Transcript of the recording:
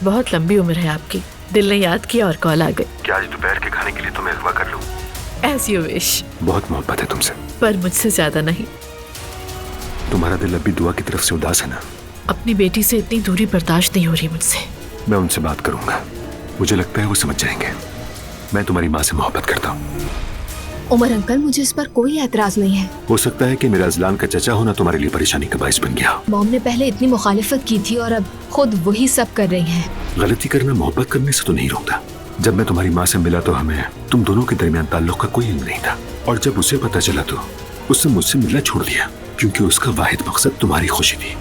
बहुत लंबी उम्र है आपकी। दिल ने याद किया और कॉल आ गई। क्या आज दोपहर के खाने के लिए तुम्हें अगवा कर लूं? As you wish. बहुत मोहब्बत है तुमसे, पर मुझसे ज्यादा नहीं। तुम्हारा दिल अभी दुआ की तरफ से उदास है ना? अपनी बेटी से इतनी दूरी बर्दाश्त नहीं हो रही मुझसे। मैं उनसे बात करूंगा, मुझे लगता है वो समझ जाएंगे। मैं तुम्हारी माँ से मोहब्बत करता हूँ। उमर अंकल, मुझे इस पर कोई एतराज नहीं है। हो सकता है कि मेरा अजलान का चचा होना तुम्हारे लिए परेशानी का बायस बन गया। मॉम ने पहले इतनी मुखालिफत की थी और अब खुद वही सब कर रही हैं। गलती करना मोहब्बत करने से तो नहीं रोकता। जब मैं तुम्हारी माँ से मिला तो हमें तुम दोनों के दरमियान ताल्लुक का कोई इल्म नहीं था, और जब उसे पता चला तो उसने मुझसे मिलना छोड़ दिया, क्योंकि उसका वाहिद मकसद तुम्हारी खुशी थी।